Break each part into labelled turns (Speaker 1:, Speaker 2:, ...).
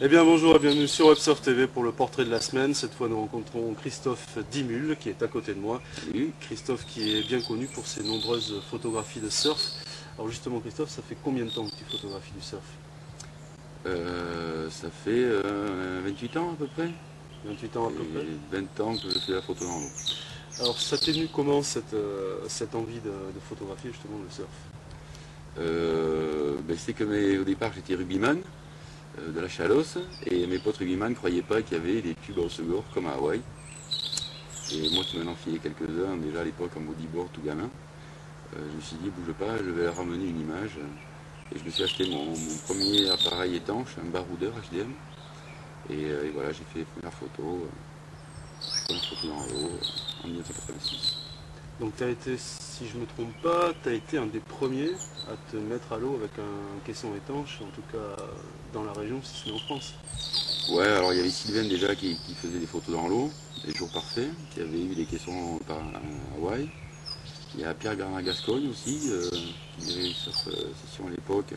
Speaker 1: Eh bien bonjour et bienvenue sur WebSurf TV pour le portrait de la semaine. Cette fois nous rencontrons Christophe Dimul qui est à côté de moi.
Speaker 2: Salut.
Speaker 1: Christophe qui est bien connu pour ses nombreuses photographies de surf. Alors justement Christophe, ça fait combien de temps que tu photographies du surf?
Speaker 2: Ça fait 28 ans à peu près.
Speaker 1: 28 ans à peu près.
Speaker 2: Et 20 ans que je fais la photo dans l'eau.
Speaker 1: Alors ça t'est venu comment cette envie de photographier justement le surf?
Speaker 2: C'est que au départ j'étais rugbyman de la Chalosse et mes potes rugbyman ne croyaient pas qu'il y avait des tubes à hausse-gorge comme à Hawaï. Et moi qui m'en enfilais quelques-uns déjà à l'époque en bodyboard tout gamin, je me suis dit bouge pas, je vais leur ramener une image. Et je me suis acheté mon premier appareil étanche, un baroudeur HDM. Et voilà, j'ai fait les premières photos dans l'eau en 1986.
Speaker 1: Donc tu as été, si je ne me trompe pas, tu as été un des premiers à te mettre à l'eau avec un caisson étanche, en tout cas dans la région, si ce n'est en France.
Speaker 2: Ouais, alors il y avait Sylvain déjà qui faisait des photos dans l'eau, les jours parfaits, qui avait eu des caissons par Hawaï. Il y a Pierre Bernard Gascogne aussi, qui avait sur session à l'époque,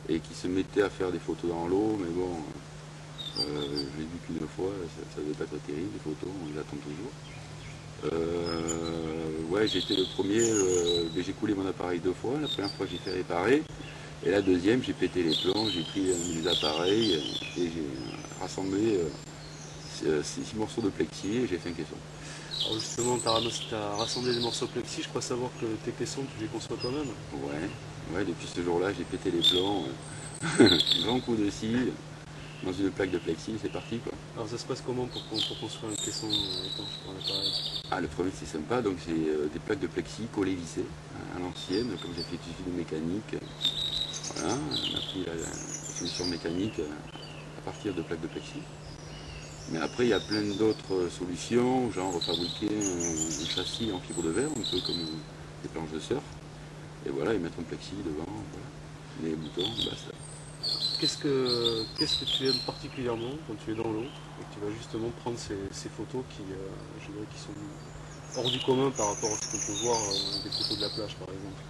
Speaker 2: et qui se mettait à faire des photos dans l'eau, mais bon, je l'ai vu qu'une fois, ça devait pas être terrible, les photos, on les attend toujours. Ouais, j'ai été le premier, j'ai coulé mon appareil 2 fois. La première fois j'ai fait réparer, et la deuxième j'ai pété les plombs, j'ai pris les appareils et j'ai rassemblé 6 morceaux de plexi et j'ai fait un caisson.
Speaker 1: Alors justement, tu as rassemblé des morceaux plexi, je crois savoir que tes caissons, tu les conçois toi-même.
Speaker 2: Ouais, depuis ce jour-là j'ai pété les plombs, grand coup de scie dans une plaque de plexi, c'est parti quoi.
Speaker 1: Alors ça se passe comment pour construire un caisson étanche pour un appareil?
Speaker 2: Ah, le premier c'est sympa, donc c'est des plaques de plexi collées vissées à l'ancienne, comme j'ai fait tout de mécanique. Voilà, on a pris la solution mécanique à partir de plaques de plexi. Mais après il y a plein d'autres solutions, genre fabriquer un châssis en fibre de verre, un peu comme des planches de surf. Et voilà, et mettre un plexi devant, voilà. Les boutons, basta.
Speaker 1: Qu'est-ce que tu aimes particulièrement quand tu es dans l'eau et que tu vas justement prendre ces photos je dirais, qui sont hors du commun par rapport à ce qu'on peut voir des photos de la plage par exemple?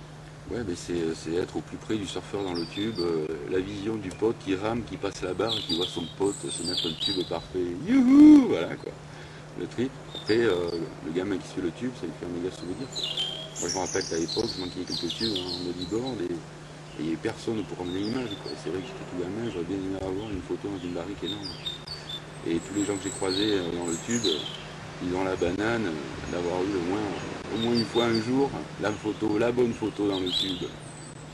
Speaker 2: Ouais, mais c'est être au plus près du surfeur dans le tube, la vision du pote qui rame, qui passe la barre et qui voit son pote se mettre le tube parfait. Youhou, voilà quoi, le trip. Après, le gamin qui suit le tube, ça lui fait un méga souvenir. Moi je me rappelle qu'à l'époque, je manquais quelques tubes en bodyboard et il n'y avait personne pour emmener l'image. C'est vrai que j'étais tout gamin, j'aurais bien aimé avoir une photo dans une barrique énorme. Et tous les gens que j'ai croisés dans le tube, ils ont la banane d'avoir eu au moins une fois un jour la bonne photo dans le tube.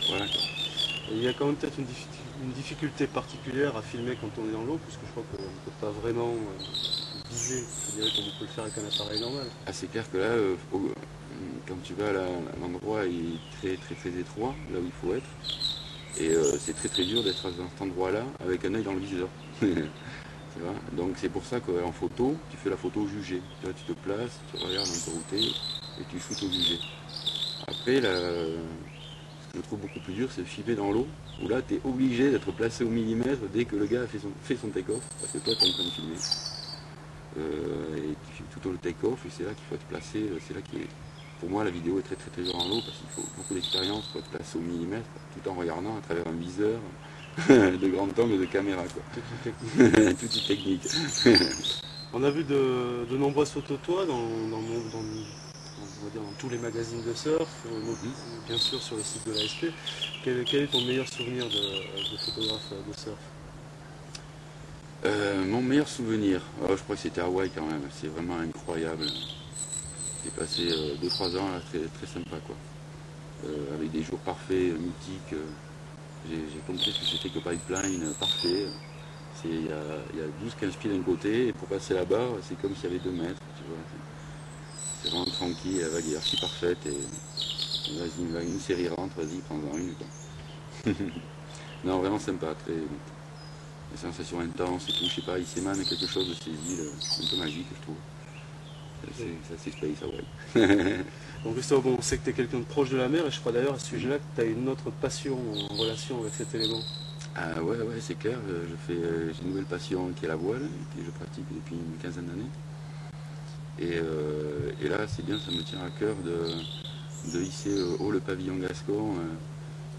Speaker 2: Voilà.
Speaker 1: Et il y a quand même peut-être une difficulté particulière à filmer quand on est dans l'eau, puisque je crois qu'on ne peut pas vraiment viser, je dirais, comme on peut le faire avec un appareil normal.
Speaker 2: Ah, c'est clair que là, quand tu vas à l'endroit est très très très étroit, là où il faut être. Et c'est très très dur d'être dans cet endroit-là avec un œil dans le viseur. Donc c'est pour ça qu'en photo, tu fais la photo jugée. Là, tu te places, tu regardes un peu où t'es et tu shootes au jugé. Après, ce que je trouve beaucoup plus dur, c'est de filmer dans l'eau, où là, tu es obligé d'être placé au millimètre dès que le gars a fait son take-off, parce que toi, tu es en train de filmer. Et tu filmes tout au take-off, et c'est là qu'il faut être placé. C'est là pour moi, la vidéo est très très très dure dans l'eau, parce qu'il faut beaucoup d'expérience pour être placé au millimètre, tout en regardant à travers un viseur de grande angle de caméra. Quoi. Toute une technique.
Speaker 1: On a vu de nombreuses photos de toi on va dire dans tous les magazines de surf, bien sûr sur le site de l'ASP. Quel est ton meilleur souvenir de photographe de surf?
Speaker 2: Mon meilleur souvenir, je crois que c'était Hawaï quand même, c'est vraiment incroyable. J'ai passé 2-3 ans là, très, très sympa quoi. Avec des jours parfaits, mythiques. J'ai compris ce que c'était que pipeline parfait. Il y a 12-15 pieds d'un côté et pour passer la barre, c'est comme s'il y avait 2 mètres. Tu vois. C'est vraiment tranquille, la vague est archi parfaite et vas-y, une série rentre, vas-y, prends-en une. Quoi. Non, vraiment sympa, très. Des sensations intenses et tout, je sais pas, il s'émane quelque chose de ces îles, un peu magique, je trouve. C'est assez space, ouais.
Speaker 1: Donc Christophe, on sait que tu es quelqu'un de proche de la mer et je crois d'ailleurs à ce sujet-là que tu as une autre passion en relation avec cet élément.
Speaker 2: Ah ouais, c'est clair, j'ai une nouvelle passion qui est la voile, que je pratique depuis une quinzaine d'années. Et là, c'est bien, ça me tient à cœur de hisser haut le pavillon gascon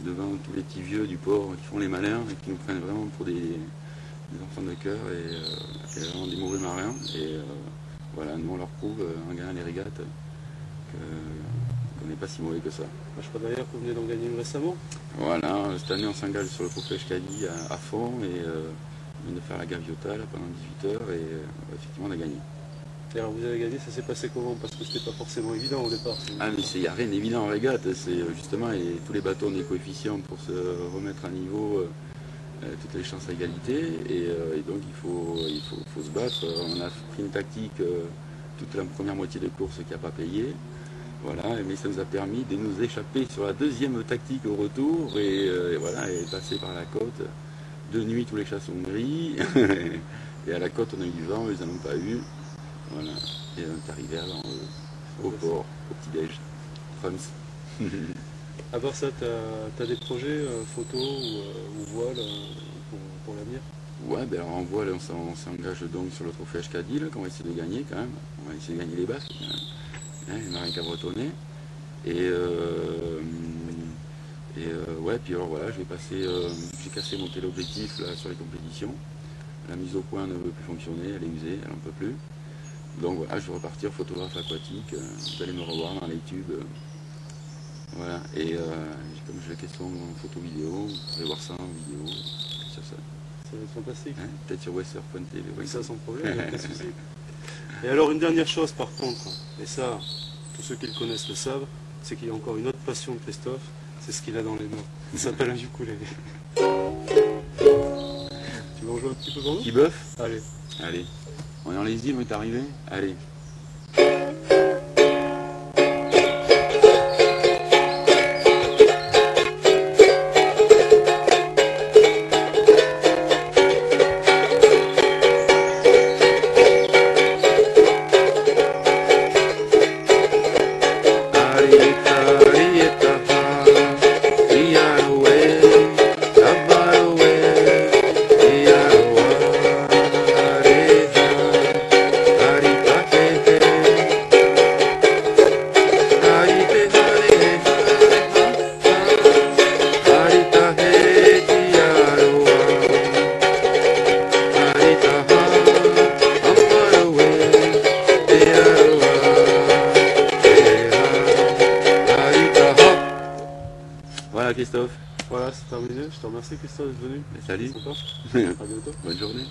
Speaker 2: devant tous les petits vieux du port qui font les malins et qui nous prennent vraiment pour des des enfants de cœur et vraiment des mauvais marins. Et voilà, nous on leur prouve en gagnant les régates qu'on n'est pas si mauvais que ça.
Speaker 1: Je crois d'ailleurs que vous venez d'en gagner une récemment.
Speaker 2: Voilà, cette année on s'engage sur le trophée Euskadi à fond et on vient de faire la gaviota là, pendant 18 heures et effectivement on a gagné.
Speaker 1: Et alors vous avez gagné, ça s'est passé comment? Parce que c'était pas forcément évident au départ.
Speaker 2: Ah mais il n'y a rien d'évident en régate, c'est justement tous les bateaux ont des coefficients pour se remettre à niveau, toutes les chances à égalité et donc il faut se battre. On a pris une tactique toute la première moitié de course qui n'a pas payé. Voilà, mais ça nous a permis de nous échapper sur la deuxième tactique au retour et voilà, et passer par la côte. De nuit tous les chats sont gris et à la côte on a eu du vent, ils n'en ont pas eu. Voilà, et on est arrivé au port, au petit-déj. France.
Speaker 1: À part ça, tu as des projets photos ou voile pour l'avenir?
Speaker 2: Ouais, ben alors en voile, on s'engage donc sur le trophée Euskadi qu'on va essayer de gagner quand même. On va essayer de gagner les basques. Hein, il n'y a rien qu'à bretonner. Ouais, puis alors voilà, je vais passer. J'ai cassé mon téléobjectif là sur les compétitions. La mise au point ne veut plus fonctionner, elle est usée, elle n'en peut plus. Donc voilà, je vais repartir photographe aquatique. Vous allez me revoir dans les tubes. Voilà, et comme j'ai la question en photo-vidéo, vous pourrez voir ça en vidéo sur ça.
Speaker 1: Ça va être fantastique.
Speaker 2: Hein, peut-être sur westsurf.tv.
Speaker 1: Oui, ça sans problème, il n'y a pas de souci. Et alors une dernière chose par contre, et ça, tous ceux qui le connaissent le savent, c'est qu'il y a encore une autre passion de Christophe, c'est ce qu'il a dans les mains. Il s'appelle un ukulélé. Tu veux en jouer un petit peu pour nous?
Speaker 2: Petit bœuf?
Speaker 1: Allez.
Speaker 2: Allez. On est dans les îles, on est arrivé? Allez. Voilà Christophe.
Speaker 1: Voilà, c'est terminé. Je te remercie Christophe d'être venu.
Speaker 2: Salut.
Speaker 1: À bientôt.
Speaker 2: Bonne journée.